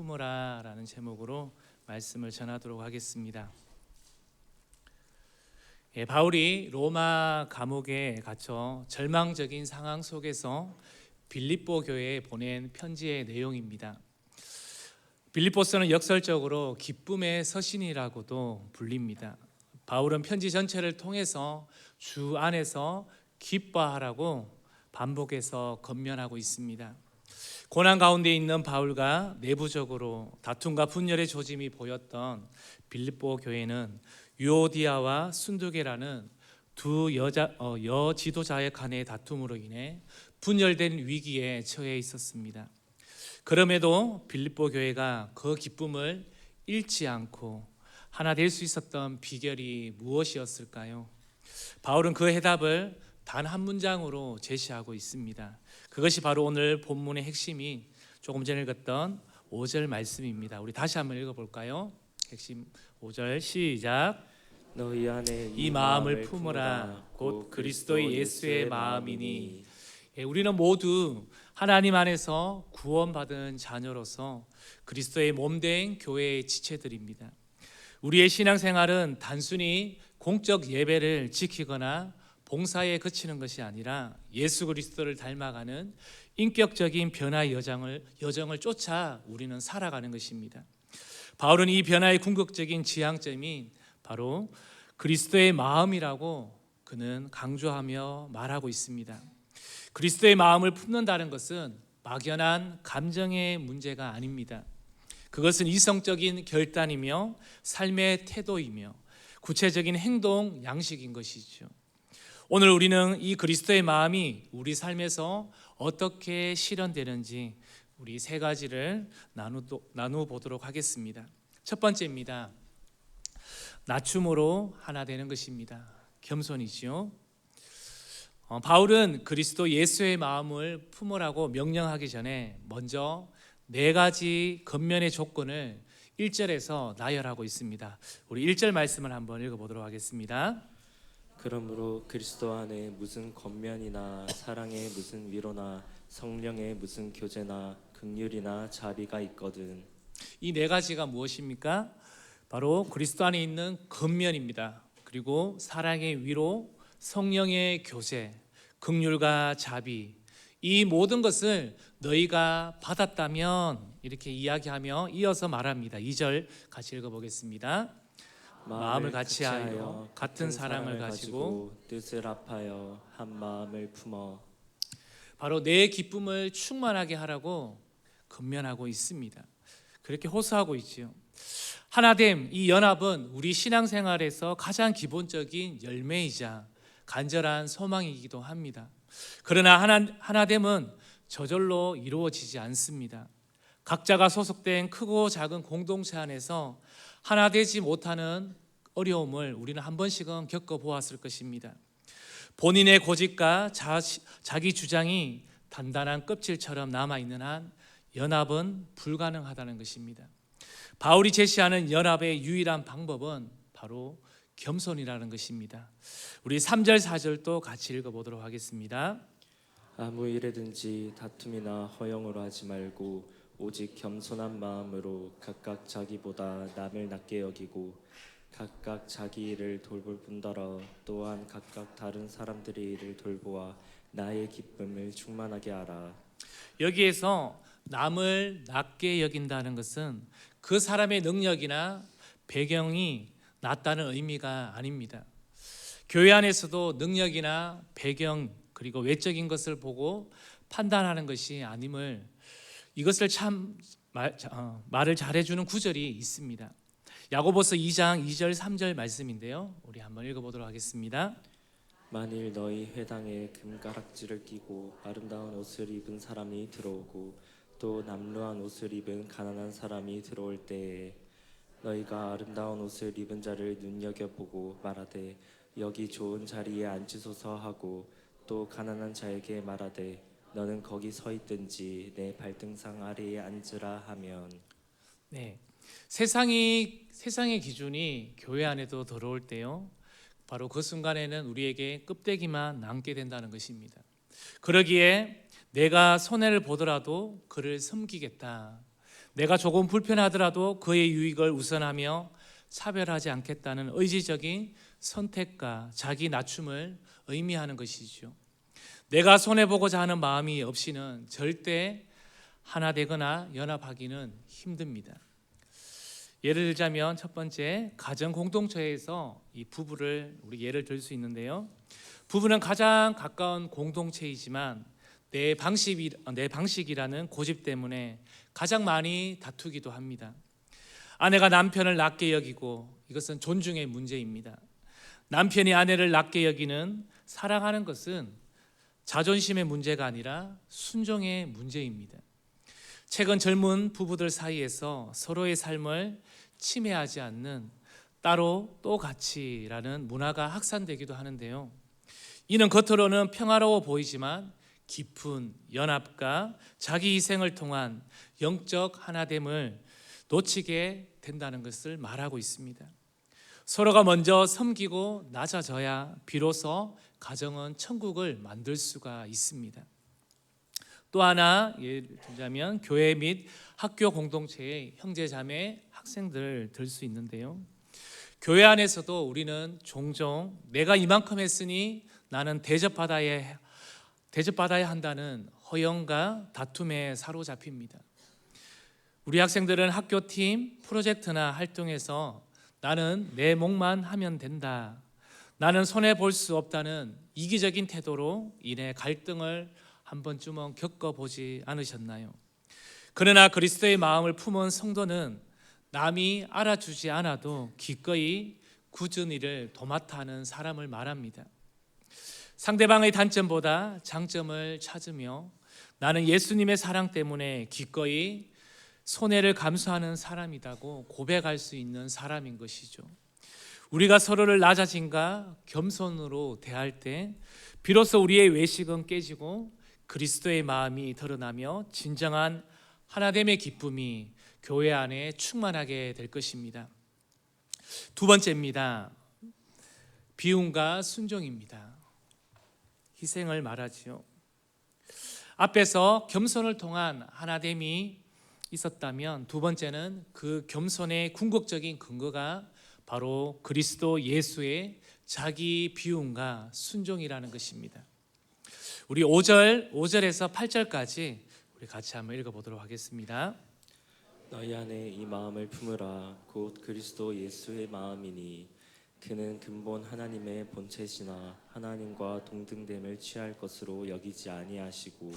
품으라 라는 제목으로 말씀을 전하도록 하겠습니다. 바울이 로마 감옥에 갇혀 절망적인 상황 속에서 빌립보 교회에 보낸 편지의 내용입니다. 빌립보서는 역설적으로 기쁨의 서신이라고도 불립니다. 바울은 편지 전체를 통해서 주 안에서 기뻐하라고 반복해서 권면하고 있습니다. 고난 가운데 있는 바울과 내부적으로 다툼과 분열의 조짐이 보였던 빌립보 교회는 유오디아와 순두계라는 두 여지도자의 간의 다툼으로 인해 분열된 위기에 처해 있었습니다. 그럼에도 빌립보 교회가 그 기쁨을 잃지 않고 하나 될 수 있었던 비결이 무엇이었을까요? 바울은 그 해답을 단 한 문장으로 제시하고 있습니다. 그것이 바로 오늘 본문의 핵심인 조금 전에 읽었던 5절 말씀입니다. 우리 다시 한번 읽어볼까요? 핵심 5절 시작. 너희 안에 이 마음을 품으라 곧 그리스도의 예수의 마음이니. 우리는 모두 하나님 안에서 구원받은 자녀로서 그리스도의 몸된 교회의 지체들입니다. 우리의 신앙생활은 단순히 공적 예배를 지키거나 봉사에 그치는 것이 아니라 예수 그리스도를 닮아가는 인격적인 변화의 여정을 쫓아 우리는 살아가는 것입니다. 바울은 이 변화의 궁극적인 지향점이 바로 그리스도의 마음이라고 그는 강조하며 말하고 있습니다. 그리스도의 마음을 품는다는 것은 막연한 감정의 문제가 아닙니다. 그것은 이성적인 결단이며 삶의 태도이며 구체적인 행동 양식인 것이죠. 오늘 우리는 이 그리스도의 마음이 우리 삶에서 어떻게 실현되는지 우리 세 가지를 나누어 보도록 하겠습니다. 첫 번째입니다. 낮춤으로 하나 되는 것입니다. 겸손이지요. 바울은 그리스도 예수의 마음을 품으라고 명령하기 전에 먼저 네 가지 겉면의 조건을 1절에서 나열하고 있습니다. 우리 1절 말씀을 한번 읽어보도록 하겠습니다. 그러므로 그리스도 안에 무슨 겉면이나 사랑의 무슨 위로나 성령의 무슨 교제나 긍휼이나 자비가 있거든. 이 네 가지가 무엇입니까? 바로 그리스도 안에 있는 겉면입니다. 그리고 사랑의 위로, 성령의 교제, 긍휼과 자비, 이 모든 것을 너희가 받았다면 이렇게 이야기하며 이어서 말합니다. 2절 같이 읽어보겠습니다. 마음을 같이 하여 같은 사랑을 가지고 뜻을 합하여 한 마음을 품어. 바로 내 기쁨을 충만하게 하라고 권면하고 있습니다. 그렇게 호소하고 있지요. 하나됨, 이 연합은 우리 신앙생활에서 가장 기본적인 열매이자 간절한 소망이기도 합니다. 그러나 하나됨은 저절로 이루어지지 않습니다. 각자가 소속된 크고 작은 공동체 안에서 하나 되지 못하는 어려움을 우리는 한 번씩은 겪어보았을 것입니다. 본인의 고집과 자기 주장이 단단한 껍질처럼 남아있는 한 연합은 불가능하다는 것입니다. 바울이 제시하는 연합의 유일한 방법은 바로 겸손이라는 것입니다. 우리 3절 4절도 같이 읽어보도록 하겠습니다. 아무 일에든지 다툼이나 허영으로 하지 말고 오직 겸손한 마음으로 각각 자기보다 남을 낮게 여기고 각각 자기 일을 돌볼 뿐더러 또한 각각 다른 사람들의 일을 돌보아 나의 기쁨을 충만하게 하라. 여기에서 남을 낮게 여긴다는 것은 그 사람의 능력이나 배경이 낮다는 의미가 아닙니다. 교회 안에서도 능력이나 배경 그리고 외적인 것을 보고 판단하는 것이 아님을 이것을 참 말을 잘해주는 구절이 있습니다. 야고보서 2장 2절 3절 말씀인데요. 우리 한번 읽어보도록 하겠습니다. 만일 너희 회당에 금가락지를 끼고 아름다운 옷을 입은 사람이 들어오고 또 남루한 옷을 입은 가난한 사람이 들어올 때에 너희가 아름다운 옷을 입은 자를 눈여겨보고 말하되 여기 좋은 자리에 앉으소서 하고 또 가난한 자에게 말하되 너는 거기 서 있든지 내 발등상 아래에 앉으라 하면. 네, 세상의 기준이 교회 안에도 들어올 때요, 바로 그 순간에는 우리에게 껍데기만 남게 된다는 것입니다. 그러기에 내가 손해를 보더라도 그를 섬기겠다, 내가 조금 불편하더라도 그의 유익을 우선하며 차별하지 않겠다는 의지적인 선택과 자기 낮춤을 의미하는 것이죠. 내가 손해보고자 하는 마음이 없이는 절대 하나 되거나 연합하기는 힘듭니다. 예를 들자면 첫 번째, 가정 공동체에서 이 부부를 우리 예를 들 수 있는데요. 부부는 가장 가까운 공동체이지만 내 방식이라는 고집 때문에 가장 많이 다투기도 합니다. 아내가 남편을 낮게 여기고 이것은 존중의 문제입니다. 남편이 아내를 낮게 여기는 사랑하는 것은 자존심의 문제가 아니라 순종의 문제입니다. 최근 젊은 부부들 사이에서 서로의 삶을 침해하지 않는 따로 또 같이라는 문화가 확산되기도 하는데요. 이는 겉으로는 평화로워 보이지만 깊은 연합과 자기 희생을 통한 영적 하나됨을 놓치게 된다는 것을 말하고 있습니다. 서로가 먼저 섬기고 낮아져야 비로소 가정은 천국을 만들 수가 있습니다. 또 하나 예를 들자면 교회 및 학교 공동체의 형제자매 학생들을 들 수 있는데요. 교회 안에서도 우리는 종종 내가 이만큼 했으니 나는 대접받아야 한다는 허영과 다툼에 사로잡힙니다. 우리 학생들은 학교팀, 프로젝트나 활동에서 나는 내 몫만 하면 된다, 나는 손해볼 수 없다는 이기적인 태도로 인해 갈등을 한 번쯤은 겪어보지 않으셨나요? 그러나 그리스도의 마음을 품은 성도는 남이 알아주지 않아도 기꺼이 굳은 일을 도맡아 하는 사람을 말합니다. 상대방의 단점보다 장점을 찾으며 나는 예수님의 사랑 때문에 기꺼이 손해를 감수하는 사람이라고 고백할 수 있는 사람인 것이죠. 우리가 서로를 낮아짐과 겸손으로 대할 때 비로소 우리의 외식은 깨지고 그리스도의 마음이 드러나며 진정한 하나됨의 기쁨이 교회 안에 충만하게 될 것입니다. 두 번째입니다. 비움과 순종입니다. 희생을 말하지요. 앞에서 겸손을 통한 하나됨이 있었다면 두 번째는 그 겸손의 궁극적인 근거가 바로 그리스도 예수의 자기 비움과 순종이라는 것입니다. 우리 5절에서 8절까지 우리 같이 한번 읽어보도록 하겠습니다. 너희 안에 이 마음을 품으라. 곧 그리스도 예수의 마음이니 그는 근본 하나님의 본체시나 하나님과 동등됨을 취할 것으로 여기지 아니하시고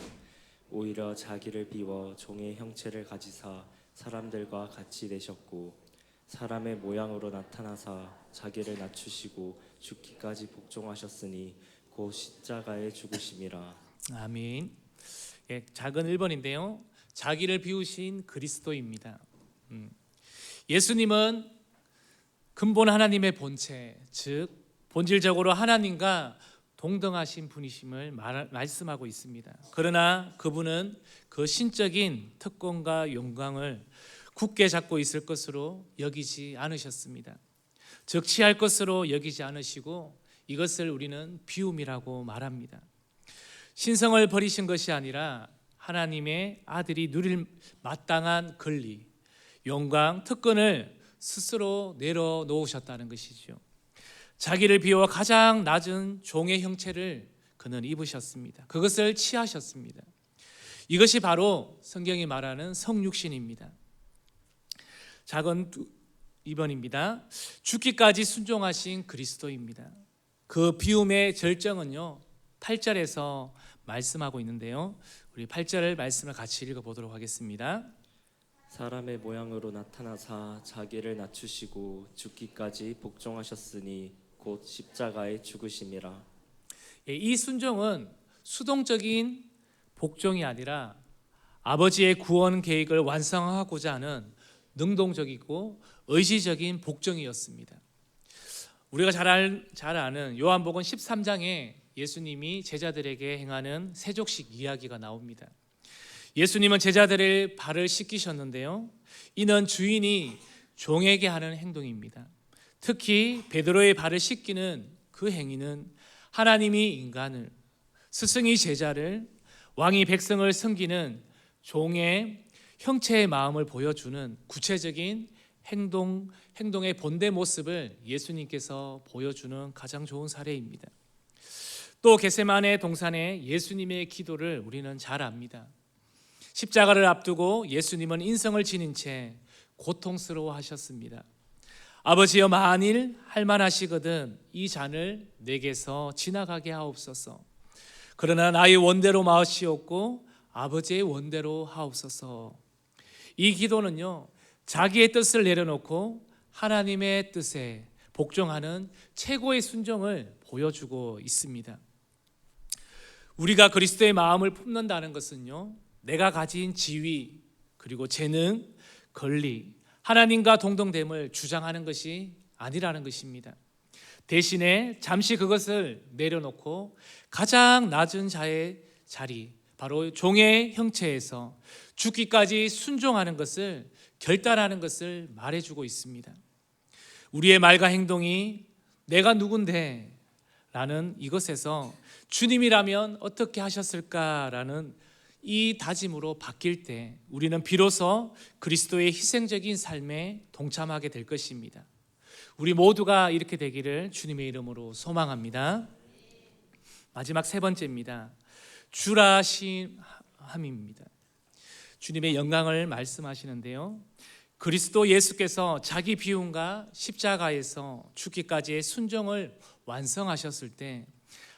오히려 자기를 비워 종의 형체를 가지사 사람들과 같이 되셨고 사람의 모양으로 나타나사 자기를 낮추시고 죽기까지 복종하셨으니 곧 십자가에 죽으심이라. 아멘. 예, 작은 1번인데요. 자기를 비우신 그리스도입니다. 예수님은 근본 하나님의 본체, 즉 본질적으로 하나님과 동등하신 분이심을 말씀하고 있습니다. 그러나 그분은 그 신적인 특권과 영광을 굳게 잡고 있을 것으로 여기지 않으셨습니다. 즉 취할 것으로 여기지 않으시고 이것을 우리는 비움이라고 말합니다. 신성을 버리신 것이 아니라 하나님의 아들이 누릴 마땅한 권리, 영광, 특권을 스스로 내려놓으셨다는 것이죠. 자기를 비워 가장 낮은 종의 형체를 그는 입으셨습니다. 그것을 취하셨습니다. 이것이 바로 성경이 말하는 성육신입니다. 작은 2번입니다. 죽기까지 순종하신 그리스도입니다. 그 비움의 절정은요 8절에서 말씀하고 있는데요. 우리 8절 말씀을 같이 읽어보도록 하겠습니다. 사람의 모양으로 나타나사 자기를 낮추시고 죽기까지 복종하셨으니 곧 십자가에 죽으심이라. 이 순종은 수동적인 복종이 아니라 아버지의 구원 계획을 완성하고자 하는 능동적이고 의지적인 복종이었습니다. 우리가 잘 아는 요한복음 13장에 예수님이 제자들에게 행하는 세족식 이야기가 나옵니다. 예수님은 제자들의 발을 씻기셨는데요. 이는 주인이 종에게 하는 행동입니다. 특히 베드로의 발을 씻기는 그 행위는 하나님이 인간을, 스승이 제자를, 왕이 백성을 섬기는 종의 형체의 마음을 보여주는 구체적인 행동의 본대 모습을 예수님께서 보여주는 가장 좋은 사례입니다. 또 겟세마네 동산의 예수님의 기도를 우리는 잘 압니다. 십자가를 앞두고 예수님은 인성을 지닌 채 고통스러워하셨습니다. 아버지여, 만일 할만하시거든 이 잔을 내게서 지나가게 하옵소서. 그러나 나의 원대로 마시옵고 아버지의 원대로 하옵소서. 이 기도는요, 자기의 뜻을 내려놓고 하나님의 뜻에 복종하는 최고의 순종을 보여주고 있습니다. 우리가 그리스도의 마음을 품는다는 것은요, 내가 가진 지위, 그리고 재능, 권리, 하나님과 동등됨을 주장하는 것이 아니라는 것입니다. 대신에 잠시 그것을 내려놓고 가장 낮은 자의 자리, 바로 종의 형체에서 죽기까지 순종하는 것을 결단하는 것을 말해주고 있습니다. 우리의 말과 행동이 내가 누군데? 라는 이것에서 주님이라면 어떻게 하셨을까라는 이 다짐으로 바뀔 때 우리는 비로소 그리스도의 희생적인 삶에 동참하게 될 것입니다. 우리 모두가 이렇게 되기를 주님의 이름으로 소망합니다. 마지막 세 번째입니다. 주라심함입니다. 주님의 영광을 말씀하시는데요, 그리스도 예수께서 자기 비움과 십자가에서 죽기까지의 순종을 완성하셨을 때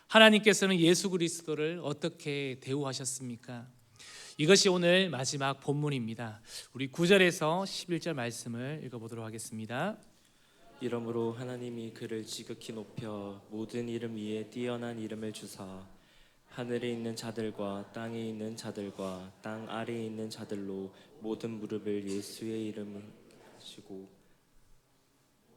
하나님께서는 예수 그리스도를 어떻게 대우하셨습니까? 이것이 오늘 마지막 본문입니다. 우리 9절에서 11절 말씀을 읽어보도록 하겠습니다. 이러므로 하나님이 그를 지극히 높여 모든 이름 위에 뛰어난 이름을 주사 하늘에 있는 자들과 땅에 있는 자들과 땅 아래에 있는 자들로 모든 무릎을 예수의 이름을 하시고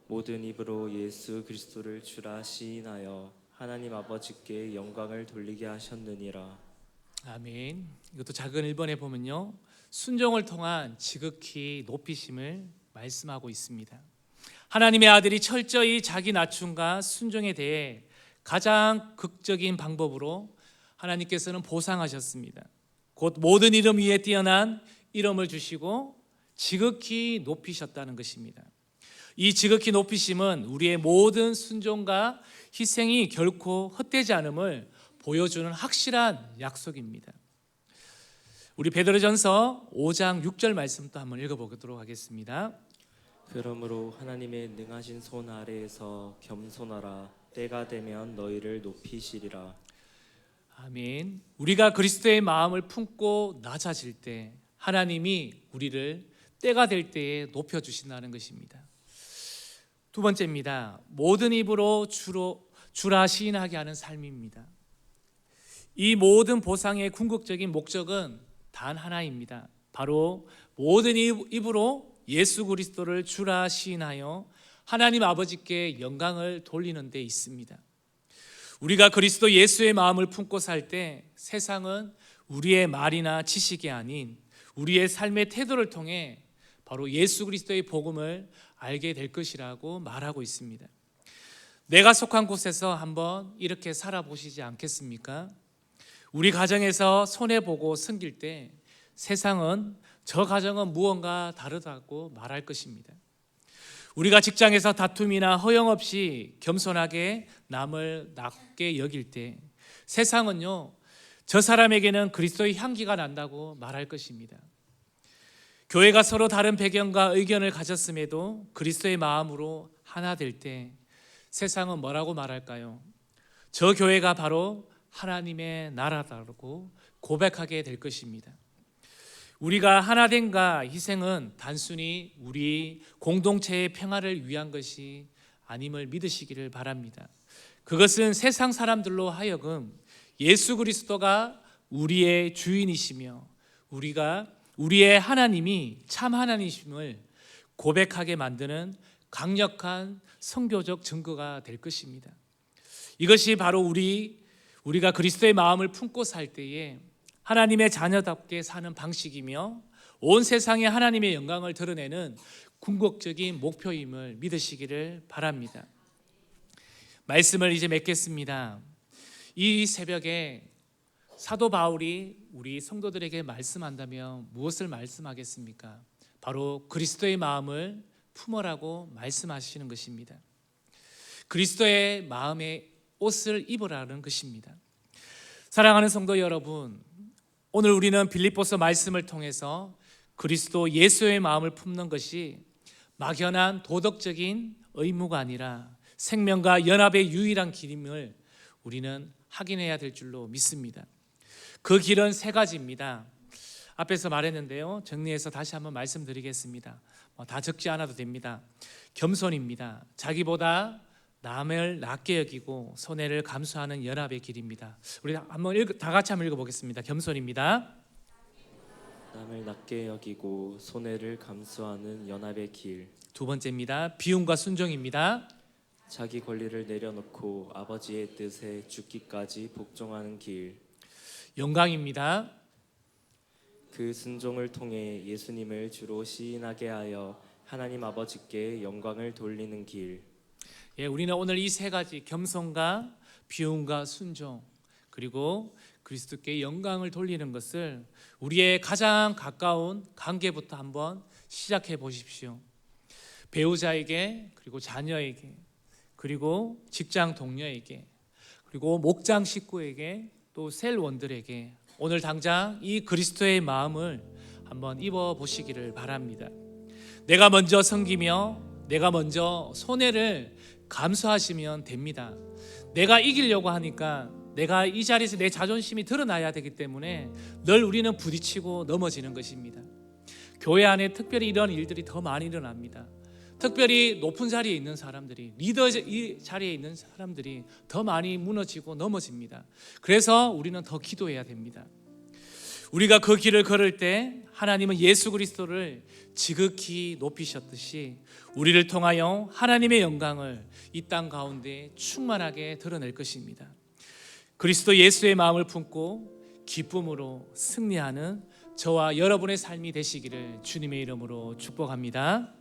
모든 입으로 예수 그리스도를 주라 시인하여 하나님 아버지께 영광을 돌리게 하셨느니라. 아멘. 이것도 작은 1번에 보면요, 순종을 통한 지극히 높이심을 말씀하고 있습니다. 하나님의 아들이 철저히 자기 낮춤과 순종에 대해 가장 극적인 방법으로 하나님께서는 보상하셨습니다. 곧 모든 이름 위에 뛰어난 이름을 주시고 지극히 높이셨다는 것입니다. 이 지극히 높이심은 우리의 모든 순종과 희생이 결코 헛되지 않음을 보여주는 확실한 약속입니다. 우리 베드로전서 5장 6절 말씀도 한번 읽어보도록 하겠습니다. 그러므로 하나님의 능하신 손 아래에서 겸손하라. 때가 되면 너희를 높이시리라. 아멘. 우리가 그리스도의 마음을 품고 낮아질 때 하나님이 우리를 때가 될 때에 높여주신다는 것입니다. 두 번째입니다. 모든 입으로 주라 시인하게 하는 삶입니다. 이 모든 보상의 궁극적인 목적은 단 하나입니다. 바로 모든 입으로 예수 그리스도를 주라 시인하여 하나님 아버지께 영광을 돌리는 데 있습니다. 우리가 그리스도 예수의 마음을 품고 살 때 세상은 우리의 말이나 지식이 아닌 우리의 삶의 태도를 통해 바로 예수 그리스도의 복음을 알게 될 것이라고 말하고 있습니다. 내가 속한 곳에서 한번 이렇게 살아보시지 않겠습니까? 우리 가정에서 손해보고 섬길 때 세상은 저 가정은 무언가 다르다고 말할 것입니다. 우리가 직장에서 다툼이나 허영 없이 겸손하게 남을 낮게 여길 때 세상은요, 저 사람에게는 그리스도의 향기가 난다고 말할 것입니다. 교회가 서로 다른 배경과 의견을 가졌음에도 그리스도의 마음으로 하나 될 때 세상은 뭐라고 말할까요? 저 교회가 바로 하나님의 나라다라고 고백하게 될 것입니다. 우리가 하나됨과 희생은 단순히 우리 공동체의 평화를 위한 것이 아님을 믿으시기를 바랍니다. 그것은 세상 사람들로 하여금 예수 그리스도가 우리의 주인이시며 우리의 하나님이 참 하나님이심을 고백하게 만드는 강력한 선교적 증거가 될 것입니다. 이것이 바로 우리가 그리스도의 마음을 품고 살 때에 하나님의 자녀답게 사는 방식이며 온 세상에 하나님의 영광을 드러내는 궁극적인 목표임을 믿으시기를 바랍니다. 말씀을 이제 맺겠습니다. 이 새벽에 사도 바울이 우리 성도들에게 말씀한다면 무엇을 말씀하겠습니까? 바로 그리스도의 마음을 품으라고 말씀하시는 것입니다. 그리스도의 마음의 옷을 입으라는 것입니다. 사랑하는 성도 여러분, 오늘 우리는 빌립보서 말씀을 통해서 그리스도 예수의 마음을 품는 것이 막연한 도덕적인 의무가 아니라 생명과 연합의 유일한 길임을 우리는 확인해야 될 줄로 믿습니다. 그 길은 세 가지입니다. 앞에서 말했는데요, 정리해서 다시 한번 말씀드리겠습니다. 다 적지 않아도 됩니다. 겸손입니다. 자기보다 남을 낮게 여기고 손해를 감수하는 연합의 길입니다. 우리 다 같이 한번 읽어보겠습니다. 겸손입니다. 남을 낮게 여기고 손해를 감수하는 연합의 길. 두 번째입니다. 비움과 순종입니다. 자기 권리를 내려놓고 아버지의 뜻에 죽기까지 복종하는 길. 영광입니다. 그 순종을 통해 예수님을 주로 시인하게 하여 하나님 아버지께 영광을 돌리는 길. 우리는 오늘 이 세 가지, 겸손과 비움과 순종, 그리고 그리스도께 영광을 돌리는 것을 우리의 가장 가까운 관계부터 한번 시작해 보십시오. 배우자에게, 그리고 자녀에게, 그리고 직장 동료에게, 그리고 목장 식구에게, 또 셀원들에게 오늘 당장 이 그리스도의 마음을 한번 입어 보시기를 바랍니다. 내가 먼저 섬기며 내가 먼저 손해를 감수하시면 됩니다. 내가 이기려고 하니까 내가 이 자리에서 내 자존심이 드러나야 되기 때문에 늘 우리는 부딪히고 넘어지는 것입니다. 교회 안에 특별히 이런 일들이 더 많이 일어납니다. 특별히 높은 자리에 있는 사람들이, 리더 이 자리에 있는 사람들이 더 많이 무너지고 넘어집니다. 그래서 우리는 더 기도해야 됩니다. 우리가 그 길을 걸을 때 하나님은 예수 그리스도를 지극히 높이셨듯이 우리를 통하여 하나님의 영광을 이 땅 가운데 충만하게 드러낼 것입니다. 그리스도 예수의 마음을 품고 기쁨으로 승리하는 저와 여러분의 삶이 되시기를 주님의 이름으로 축복합니다.